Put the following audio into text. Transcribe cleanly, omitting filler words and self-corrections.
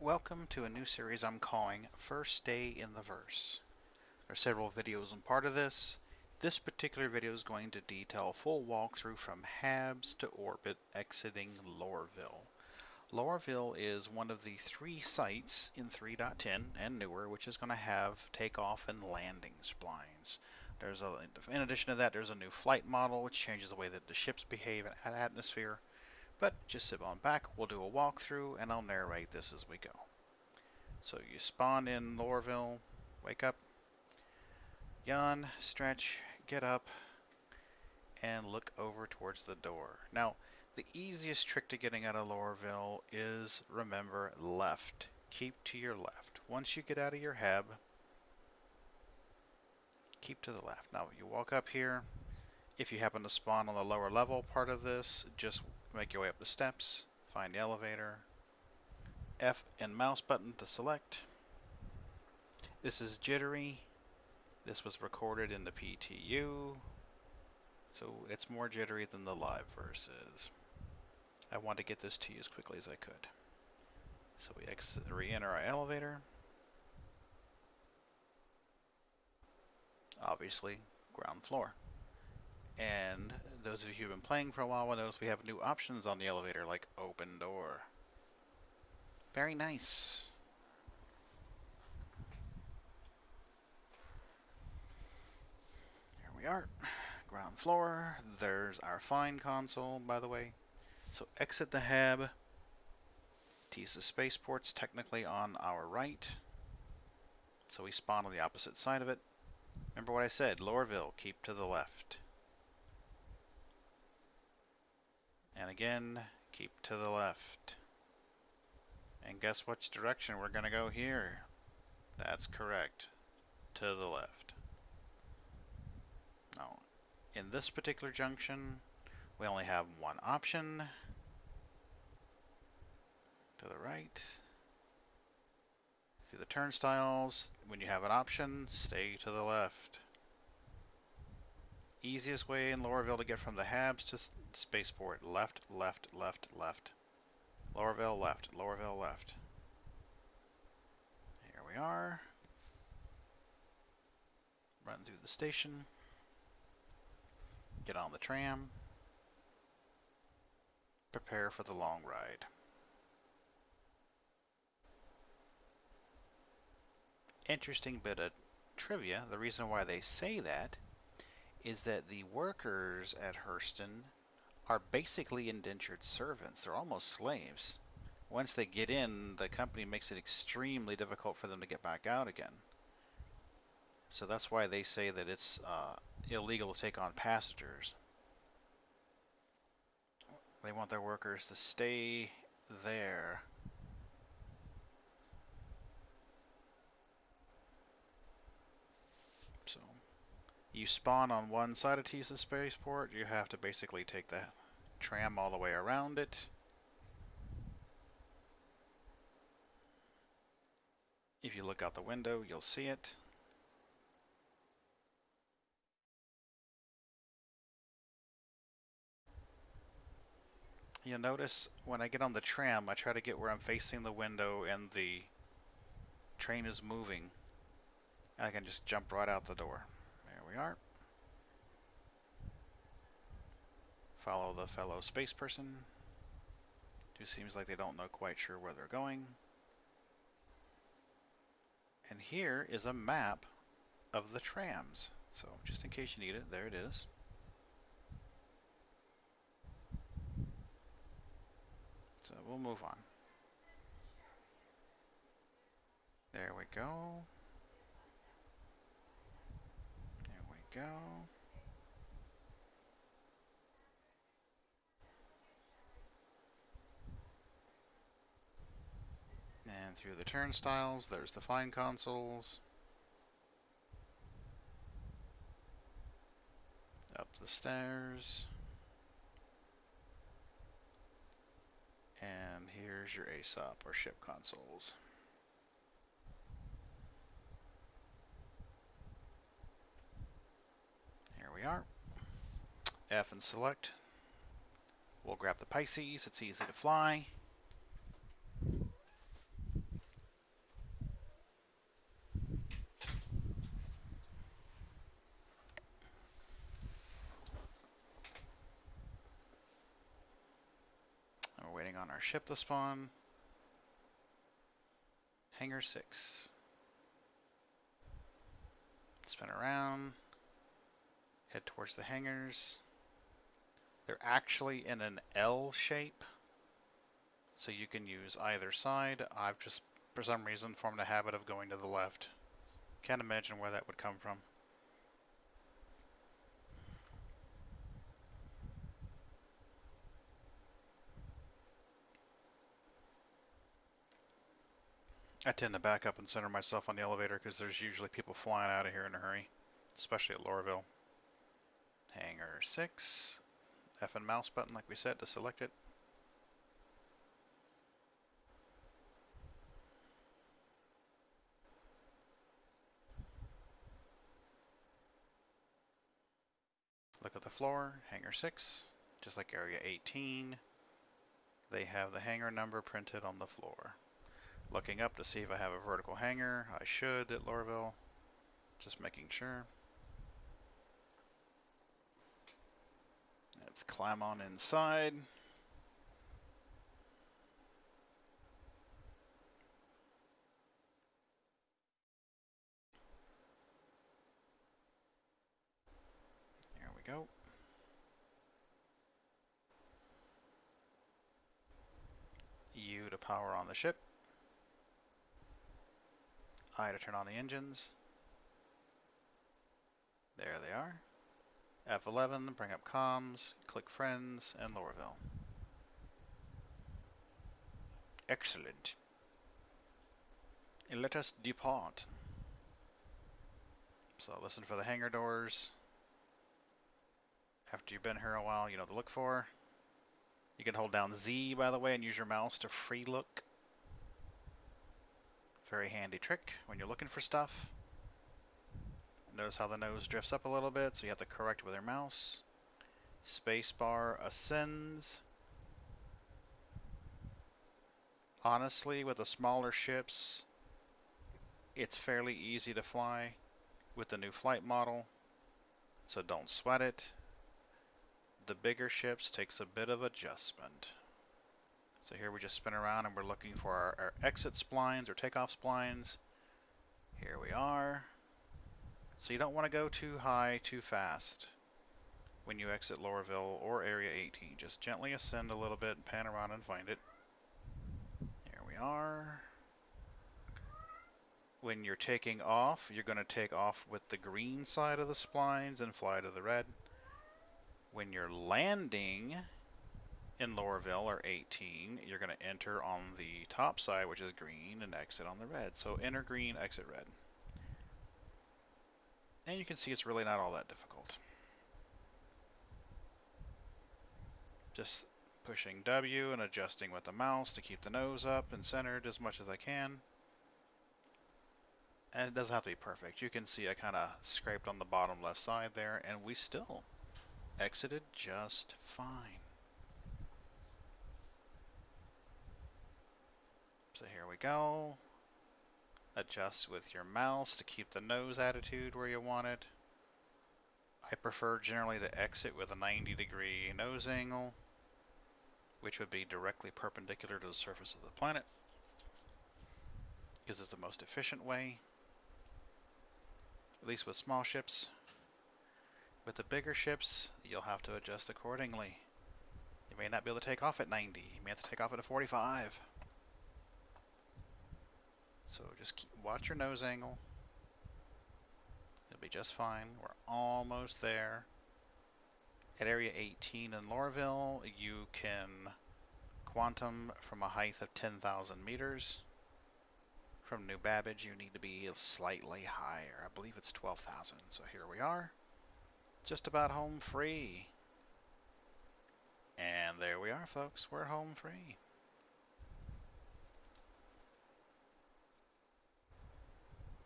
Welcome to a new series I'm calling First Day in the Verse. There are several videos and part of this. This particular video is going to detail a full walkthrough from Habs to orbit exiting Lorville. Lorville is one of the 3 sites in 3.10 and newer which is going to have takeoff and landing splines. In addition to that, there's a new flight model which changes the way that the ships behave in atmosphere. But just sit on back, we'll do a walkthrough, and I'll narrate this as we go. So you spawn in Lorville, wake up, yawn, stretch, get up, and look over towards the door. Now, the easiest trick to getting out of Lorville is, remember, left. Keep to your left. Once you get out of your hab, keep to the left. Now, you walk up here. If you happen to spawn on the lower level part of this, just make your way up the steps, find the elevator, F and mouse button to select. This is jittery. This was recorded in the PTU, so it's more jittery than the live verse is. I want to get this to you as quickly as I could. So we re-enter our elevator. Obviously, ground floor. And those of you who've been playing for a while will notice we have new options on the elevator, like open door. Very nice. Here we are, ground floor. There's our find console, by the way. So exit the hab. TISA spaceport's technically on our right. So we spawn on the opposite side of it. Remember what I said, Lorville, keep to the left. And again, keep to the left. And guess which direction we're going to go here? That's correct, to the left. Now, in this particular junction, we only have one option. To the right. Through the turnstiles, when you have an option, stay to the left. Easiest way in Lorville to get from the Habs to Spaceport. Left, left, left, left. Lorville left, Lorville left. Here we are. Run through the station. Get on the tram. Prepare for the long ride. Interesting bit of trivia. The reason why they say that is that the workers at Hurston are basically indentured servants. They're almost slaves. Once they get in, the company makes it extremely difficult for them to get back out again. So that's why they say that it's illegal to take on passengers. They want their workers to stay there. So you spawn on one side of TISA spaceport, you have to basically take the tram all the way around it. If you look out the window, you'll see it. You'll notice when I get on the tram, I try to get where I'm facing the window and the train is moving. I can just jump right out the door. There we are. Follow the fellow space person, who seems like they don't know quite sure where they're going. And here is a map of the trams. So just in case you need it, there it is. So we'll move on. There we go. There we go. And through the turnstiles, there's the find consoles. Up the stairs. And here's your ASOP, or ship consoles. Here we are. F and select. We'll grab the Pisces, it's easy to fly. our ship to spawn. Hangar 6. Spin around. Head towards the hangars. They're actually in an L shape, so you can use either side. I've just, for some reason, formed a habit of going to the left. Can't imagine where that would come from. I tend to back up and center myself on the elevator because there's usually people flying out of here in a hurry, especially at Lorville. Hangar 6. F and mouse button, like we said, to select it. Look at the floor, Hangar 6, just like Area 18. They have the hangar number printed on the floor. Looking up to see if I have a vertical hangar. I should at Lorville. Just making sure. Let's climb on inside. Here we go. U to power on the ship. I to turn on the engines. There they are. F11, bring up comms, click friends, and Lorville. Excellent. And let us depart. So listen for the hangar doors. After you've been here a while, you know what to look for. You can hold down Z, by the way, and use your mouse to free look. Very handy trick when you're looking for stuff. Notice how the nose drifts up a little bit, so you have to correct with your mouse. Spacebar ascends. Honestly, with the smaller ships, it's fairly easy to fly with the new flight model, so don't sweat it. The bigger ships takes a bit of adjustment. So here we just spin around and we're looking for our exit splines or takeoff splines. Here we are. So you don't want to go too high too fast when you exit Lorville or Area 18. Just gently ascend a little bit and pan around and find it. Here we are. When you're taking off, you're going to take off with the green side of the splines and fly to the red. When you're landing in Lorville or 18, you're going to enter on the top side, which is green, and exit on the red. So enter green, exit red. And you can see it's really not all that difficult. Just pushing W and adjusting with the mouse to keep the nose up and centered as much as I can. And it doesn't have to be perfect. You can see I kind of scraped on the bottom left side there, and we still exited just fine. So here we go. Adjust with your mouse to keep the nose attitude where you want it. I prefer generally to exit with a 90-degree nose angle, which would be directly perpendicular to the surface of the planet, because it's the most efficient way, at least with small ships. With the bigger ships, you'll have to adjust accordingly. You may not be able to take off at 90. You may have to take off at a 45. So just watch your nose angle. It'll be just fine. We're almost there. At Area 18 in Lorville, you can quantum from a height of 10,000 meters. From New Babbage, you need to be slightly higher. I believe it's 12,000. So here we are. Just about home free. And there we are, folks. We're home free.